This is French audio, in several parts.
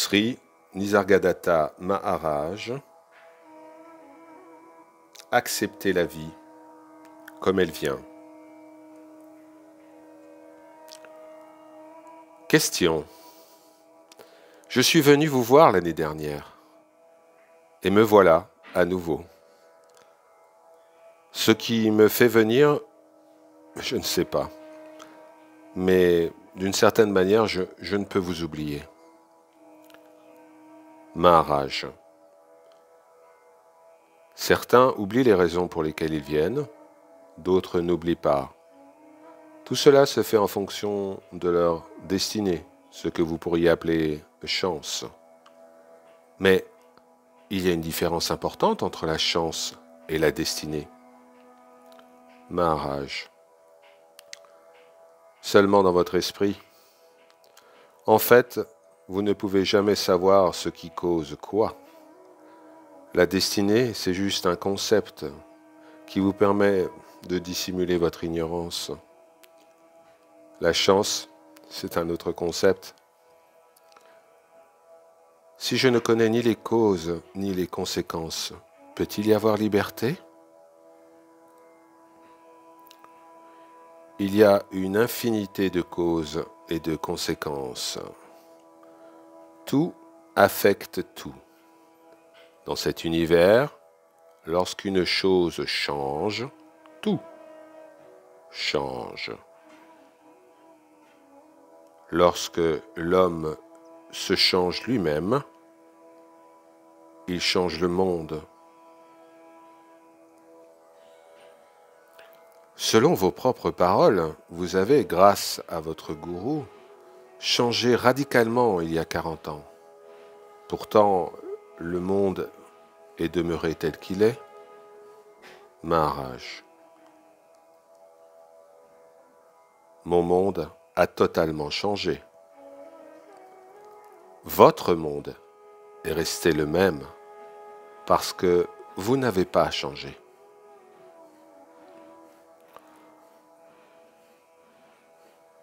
Sri Nisargadatta Maharaj, accepter la vie comme elle vient. Question. Je suis venu vous voir l'année dernière, et me voilà à nouveau. Ce qui me fait venir, je ne sais pas, mais d'une certaine manière, je ne peux vous oublier. Maharaj. Certains oublient les raisons pour lesquelles ils viennent, d'autres n'oublient pas. Tout cela se fait en fonction de leur destinée, ce que vous pourriez appeler chance. Mais il y a une différence importante entre la chance et la destinée. Maharaj. Seulement dans votre esprit. En fait, vous ne pouvez jamais savoir ce qui cause quoi. La destinée, c'est juste un concept qui vous permet de dissimuler votre ignorance. La chance, c'est un autre concept. Si je ne connais ni les causes ni les conséquences, peut-il y avoir liberté? Il y a une infinité de causes et de conséquences. Tout affecte tout. Dans cet univers, lorsqu'une chose change, tout change. Lorsque l'homme se change lui-même, il change le monde. Selon vos propres paroles, vous avez, grâce à votre gourou, changé radicalement il y a 40 ans. Pourtant, le monde est demeuré tel qu'il est. Maharaj. Mon monde a totalement changé. Votre monde est resté le même parce que vous n'avez pas changé.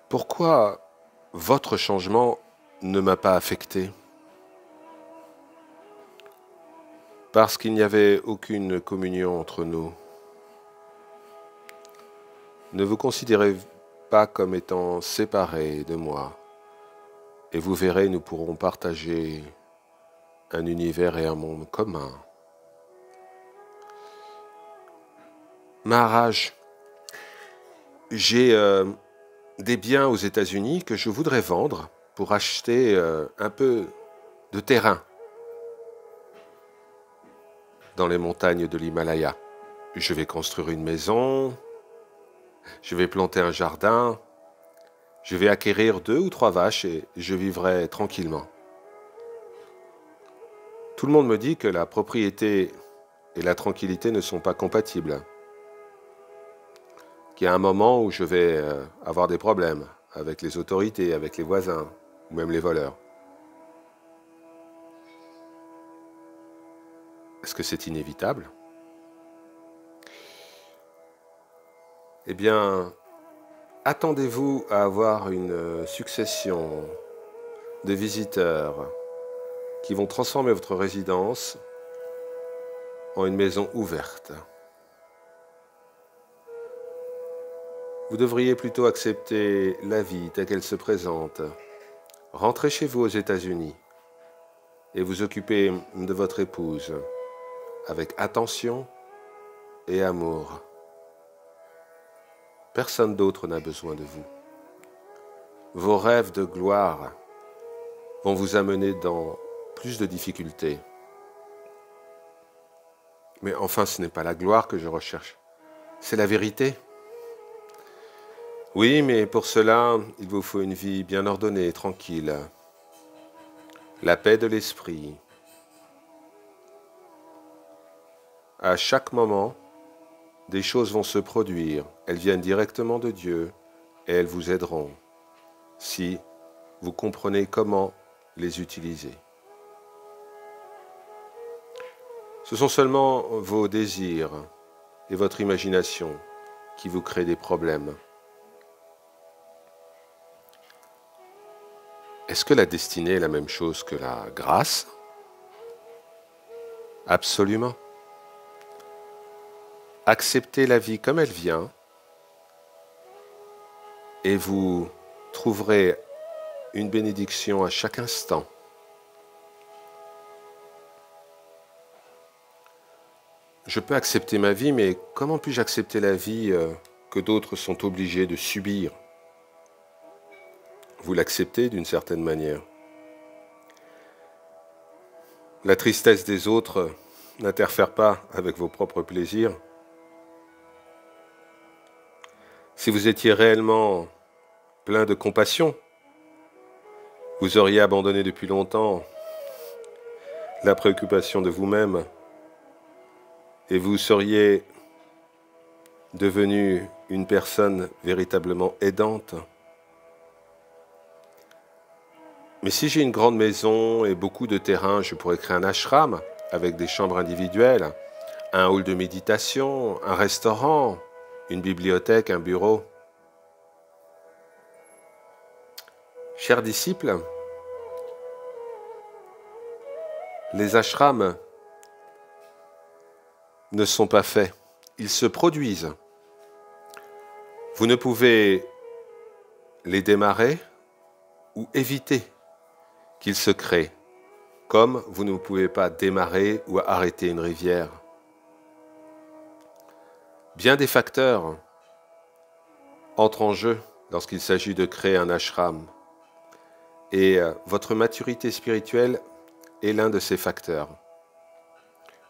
Pourquoi votre changement ne m'a pas affecté? Parce qu'il n'y avait aucune communion entre nous. Ne vous considérez pas comme étant séparés de moi, et vous verrez, nous pourrons partager un univers et un monde commun. Maharaj, j'ai des biens aux États-Unis que je voudrais vendre pour acheter un peu de terrain dans les montagnes de l'Himalaya. Je vais construire une maison, je vais planter un jardin, je vais acquérir 2 ou 3 vaches et je vivrai tranquillement. Tout le monde me dit que la propriété et la tranquillité ne sont pas compatibles. Qu'il y a un moment où je vais avoir des problèmes avec les autorités, avec les voisins, ou même les voleurs. Est-ce que c'est inévitable? Eh bien, attendez-vous à avoir une succession de visiteurs qui vont transformer votre résidence en une maison ouverte. Vous devriez plutôt accepter la vie telle qu'elle se présente. Rentrez chez vous aux États-Unis et vous occuper de votre épouse avec attention et amour. Personne d'autre n'a besoin de vous. Vos rêves de gloire vont vous amener dans plus de difficultés. Mais enfin, ce n'est pas la gloire que je recherche, c'est la vérité. Oui, mais pour cela, il vous faut une vie bien ordonnée, tranquille. La paix de l'esprit. À chaque moment, des choses vont se produire. Elles viennent directement de Dieu et elles vous aideront si vous comprenez comment les utiliser. Ce sont seulement vos désirs et votre imagination qui vous créent des problèmes. Est-ce que la destinée est la même chose que la grâce? Absolument. Acceptez la vie comme elle vient et vous trouverez une bénédiction à chaque instant. Je peux accepter ma vie, mais comment puis-je accepter la vie que d'autres sont obligés de subir? Vous l'acceptez d'une certaine manière. La tristesse des autres n'interfère pas avec vos propres plaisirs. Si vous étiez réellement plein de compassion, vous auriez abandonné depuis longtemps la préoccupation de vous-même et vous seriez devenu une personne véritablement aidante. Mais si j'ai une grande maison et beaucoup de terrain, je pourrais créer un ashram avec des chambres individuelles, un hall de méditation, un restaurant, une bibliothèque, un bureau. Chers disciples, les ashrams ne sont pas faits, ils se produisent. Vous ne pouvez les démarrer ou éviter qu'ils se créent, comme vous ne pouvez pas démarrer ou arrêter une rivière. Bien des facteurs entrent en jeu lorsqu'il s'agit de créer un ashram. Et votre maturité spirituelle est l'un de ces facteurs.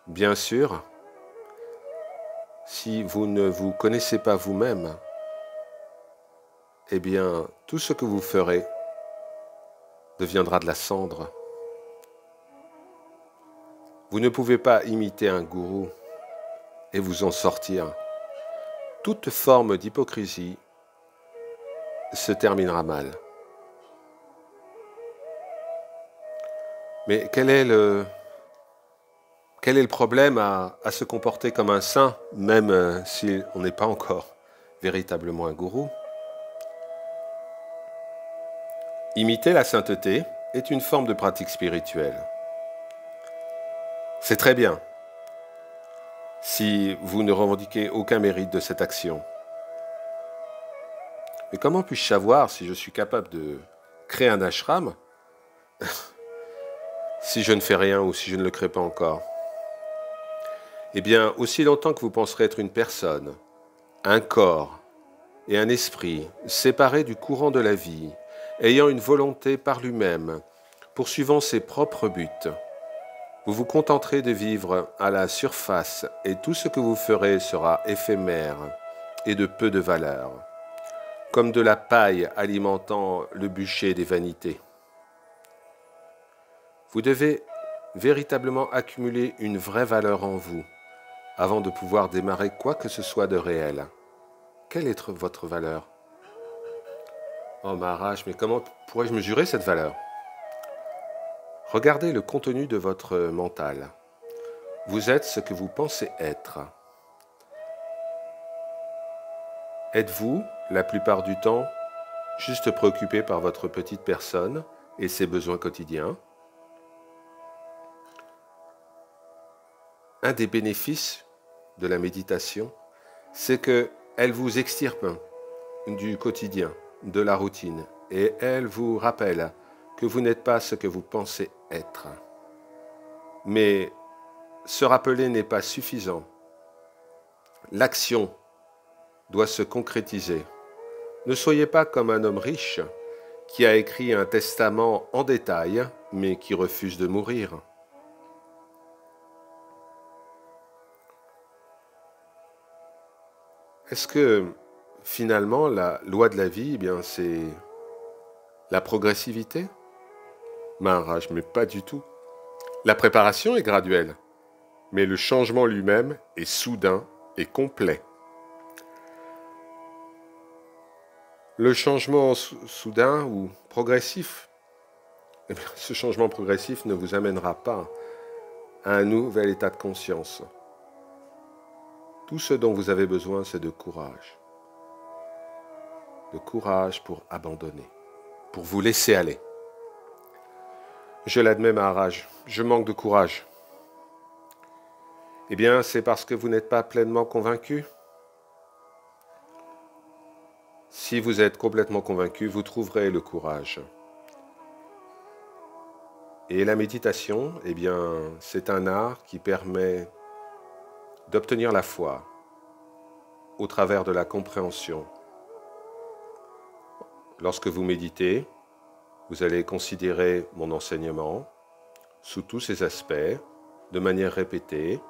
Bien sûr, si vous ne vous connaissez pas vous-même, eh bien, tout ce que vous ferez deviendra de la cendre. Vous ne pouvez pas imiter un gourou et vous en sortir. Toute forme d'hypocrisie se terminera mal. Mais quel est le problème à se comporter comme un saint, même si on n'est pas encore véritablement un gourou? Imiter la sainteté est une forme de pratique spirituelle. C'est très bien si vous ne revendiquez aucun mérite de cette action. Mais comment puis-je savoir si je suis capable de créer un ashram si je ne fais rien ou si je ne le crée pas encore? Eh bien, aussi longtemps que vous penserez être une personne, un corps et un esprit séparés du courant de la vie, ayant une volonté par lui-même, poursuivant ses propres buts, vous vous contenterez de vivre à la surface et tout ce que vous ferez sera éphémère et de peu de valeur, comme de la paille alimentant le bûcher des vanités. Vous devez véritablement accumuler une vraie valeur en vous avant de pouvoir démarrer quoi que ce soit de réel. Quelle est votre valeur? Oh Maharaj, mais comment pourrais-je mesurer cette valeur? Regardez le contenu de votre mental. Vous êtes ce que vous pensez être. Êtes-vous, la plupart du temps, juste préoccupé par votre petite personne et ses besoins quotidiens? Un des bénéfices de la méditation, c'est qu'elle vous extirpe du quotidien, de la routine, et elle vous rappelle que vous n'êtes pas ce que vous pensez être. Mais se rappeler n'est pas suffisant. L'action doit se concrétiser. Ne soyez pas comme un homme riche qui a écrit un testament en détail, mais qui refuse de mourir. Est-ce que finalement la loi de la vie, eh bien, c'est la progressivité? Maharaj, mais pas du tout. La préparation est graduelle, mais le changement lui-même est soudain et complet. Le changement soudain ou progressif, eh bien, ce changement progressif ne vous amènera pas à un nouvel état de conscience. Tout ce dont vous avez besoin, c'est de courage. De courage pour abandonner, pour vous laisser aller. Je l'admets, Maharaj, je manque de courage. Eh bien, c'est parce que vous n'êtes pas pleinement convaincu. Si vous êtes complètement convaincu, vous trouverez le courage. Et la méditation, eh bien, c'est un art qui permet d'obtenir la foi au travers de la compréhension. Lorsque vous méditez, vous allez considérer mon enseignement sous tous ses aspects, de manière répétée,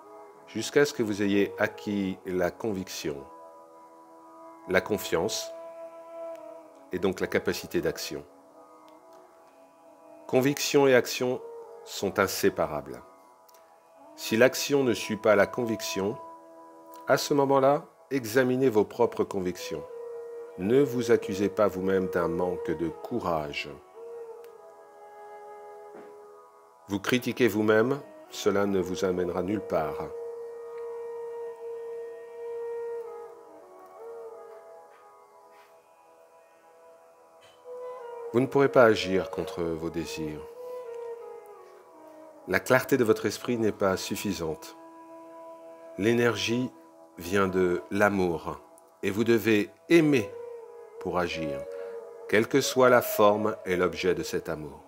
jusqu'à ce que vous ayez acquis la conviction, la confiance et donc la capacité d'action. Conviction et action sont inséparables. Si l'action ne suit pas la conviction, à ce moment-là, examinez vos propres convictions. Ne vous accusez pas vous-même d'un manque de courage. Vous critiquez vous-même, cela ne vous amènera nulle part. Vous ne pourrez pas agir contre vos désirs. La clarté de votre esprit n'est pas suffisante. L'énergie vient de l'amour et vous devez aimer pour agir, quelle que soit la forme et l'objet de cet amour.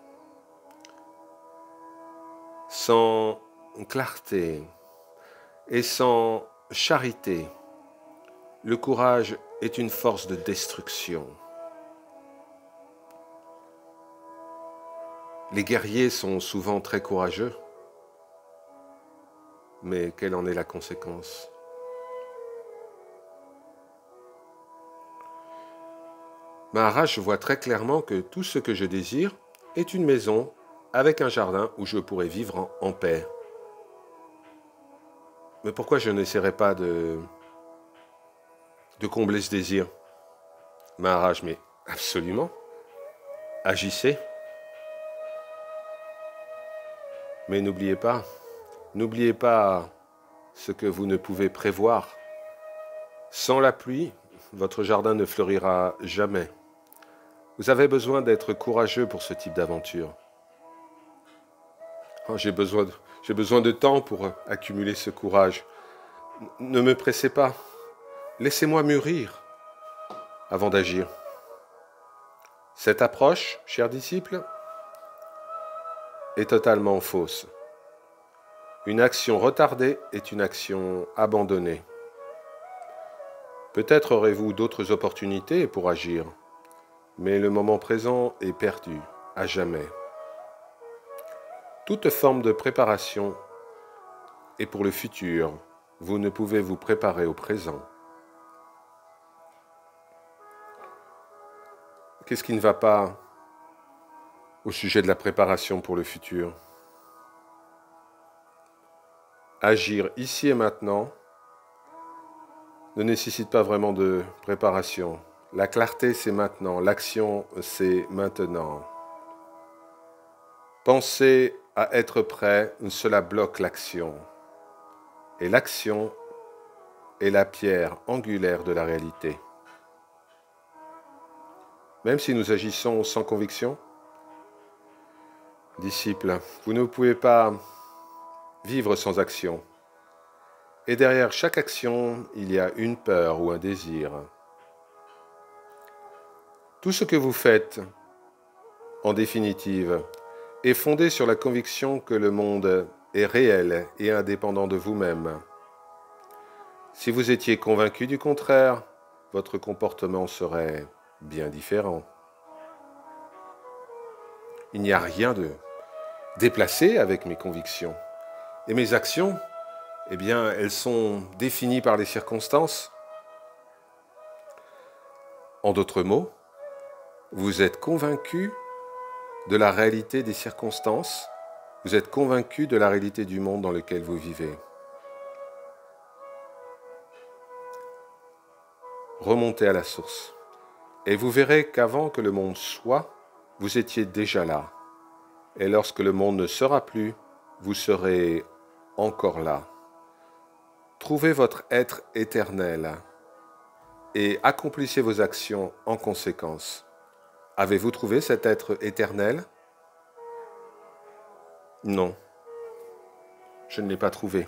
Sans clarté et sans charité, le courage est une force de destruction. Les guerriers sont souvent très courageux, mais quelle en est la conséquence? Maharaj, je vois très clairement que tout ce que je désire est une maison avec un jardin où je pourrais vivre en paix. Mais pourquoi je n'essaierai pas de combler ce désir? Maharaj, mais absolument, agissez. Mais n'oubliez pas ce que vous ne pouvez prévoir. Sans la pluie, votre jardin ne fleurira jamais. Vous avez besoin d'être courageux pour ce type d'aventure. Oh, j'ai besoin de temps pour accumuler ce courage. Ne me pressez pas. Laissez-moi mûrir avant d'agir. Cette approche, chers disciples, est totalement fausse. Une action retardée est une action abandonnée. Peut-être aurez-vous d'autres opportunités pour agir, mais le moment présent est perdu à jamais. Toute forme de préparation est pour le futur. Vous ne pouvez vous préparer au présent. Qu'est-ce qui ne va pas au sujet de la préparation pour le futur? Agir ici et maintenant ne nécessite pas vraiment de préparation. La clarté, c'est maintenant. L'action, c'est maintenant. Penser à être prêt, cela bloque l'action. Et l'action est la pierre angulaire de la réalité. Même si nous agissons sans conviction, disciples, vous ne pouvez pas vivre sans action. Et derrière chaque action, il y a une peur ou un désir. Tout ce que vous faites, en définitive, est fondé sur la conviction que le monde est réel et indépendant de vous-même. Si vous étiez convaincu du contraire, votre comportement serait bien différent. Il n'y a rien de déplacé avec mes convictions. Et mes actions, eh bien, elles sont définies par les circonstances. En d'autres mots, vous êtes convaincu de la réalité des circonstances, vous êtes convaincu de la réalité du monde dans lequel vous vivez. Remontez à la source. Et vous verrez qu'avant que le monde soit, vous étiez déjà là. Et lorsque le monde ne sera plus, vous serez encore là. Trouvez votre être éternel et accomplissez vos actions en conséquence. Avez-vous trouvé cet être éternel? Non, je ne l'ai pas trouvé.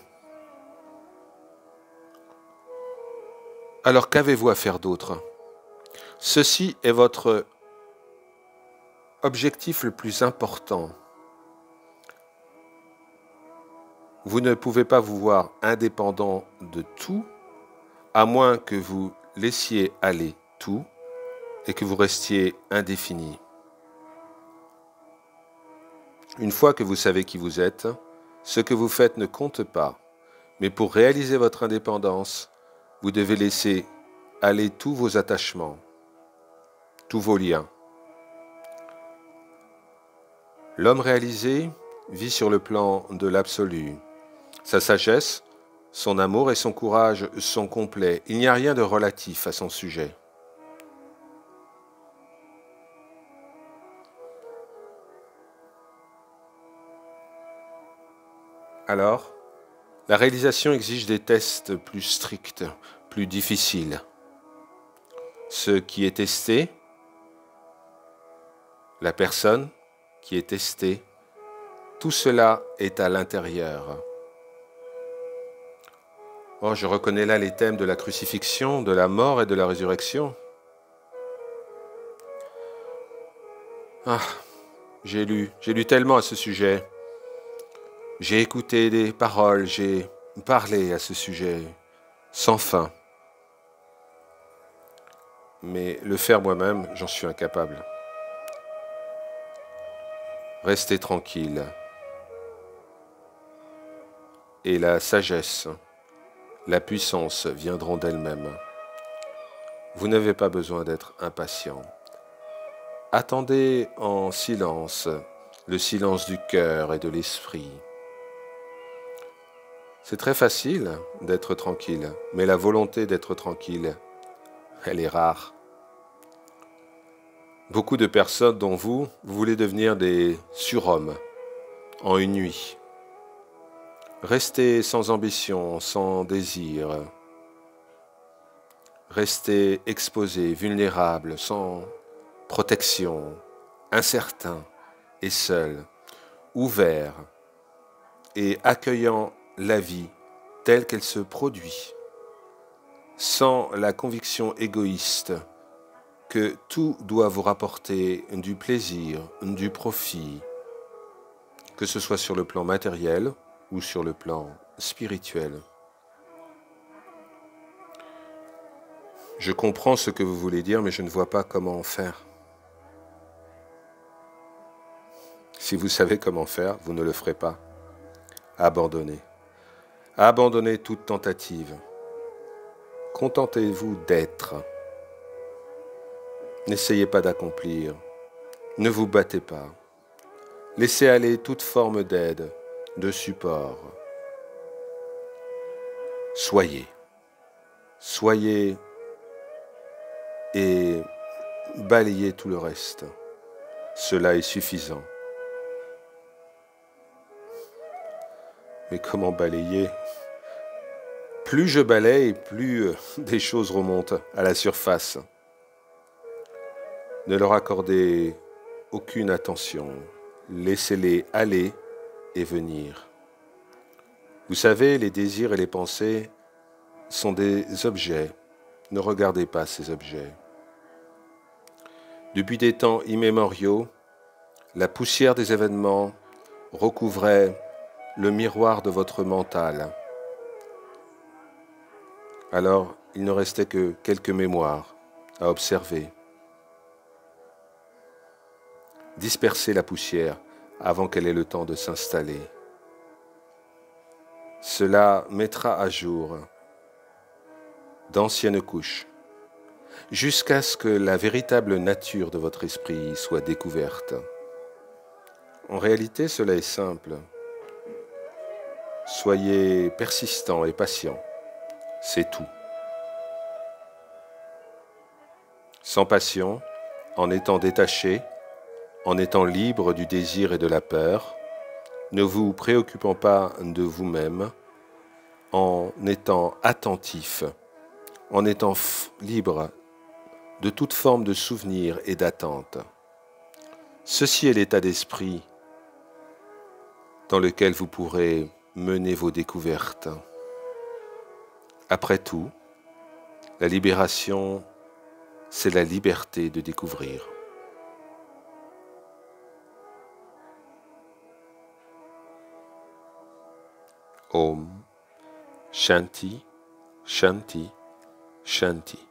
Alors qu'avez-vous à faire d'autre? Ceci est votre objectif le plus important. Vous ne pouvez pas vous voir indépendant de tout, à moins que vous laissiez aller tout et que vous restiez indéfini. Une fois que vous savez qui vous êtes, ce que vous faites ne compte pas. Mais pour réaliser votre indépendance, vous devez laisser aller tous vos attachements, tous vos liens. L'homme réalisé vit sur le plan de l'absolu. Sa sagesse, son amour et son courage sont complets. Il n'y a rien de relatif à son sujet. Alors, la réalisation exige des tests plus stricts, plus difficiles. Ce qui est testé, la personne qui est testée, tout cela est à l'intérieur. Oh, je reconnais là les thèmes de la crucifixion, de la mort et de la résurrection. Ah, j'ai lu tellement à ce sujet. J'ai écouté des paroles, j'ai parlé à ce sujet, sans fin. Mais le faire moi-même, j'en suis incapable. Restez tranquille. Et la sagesse, la puissance viendront d'elles-mêmes. Vous n'avez pas besoin d'être impatient. Attendez en silence, le silence du cœur et de l'esprit. C'est très facile d'être tranquille, mais la volonté d'être tranquille, elle est rare. Beaucoup de personnes, dont vous voulez devenir des surhommes en une nuit. Restez sans ambition, sans désir. Restez exposé, vulnérable, sans protection, incertain et seul, ouvert et accueillant la vie telle qu'elle se produit, sans la conviction égoïste que tout doit vous rapporter du plaisir, du profit, que ce soit sur le plan matériel ou sur le plan spirituel. Je comprends ce que vous voulez dire, mais je ne vois pas comment faire. Si vous savez comment faire, vous ne le ferez pas. Abandonnez. Abandonnez toute tentative. Contentez-vous d'être. N'essayez pas d'accomplir. Ne vous battez pas. Laissez aller toute forme d'aide, de support. Soyez. Soyez et balayez tout le reste. Cela est suffisant. Mais comment balayer? Plus je balaye, plus des choses remontent à la surface. Ne leur accordez aucune attention. Laissez-les aller et venir. Vous savez, les désirs et les pensées sont des objets. Ne regardez pas ces objets. Depuis des temps immémoriaux, la poussière des événements recouvrait le miroir de votre mental. Alors, il ne restait que quelques mémoires à observer. Dispersez la poussière avant qu'elle ait le temps de s'installer. Cela mettra à jour d'anciennes couches, jusqu'à ce que la véritable nature de votre esprit soit découverte. En réalité, cela est simple. Soyez persistant et patient, c'est tout. Sans passion, en étant détaché, en étant libre du désir et de la peur, ne vous préoccupant pas de vous-même, en étant attentif, en étant libre de toute forme de souvenir et d'attente. Ceci est l'état d'esprit dans lequel vous pourrez mener vos découvertes. Après tout, la libération, c'est la liberté de découvrir. Om Shanti, Shanti, Shanti.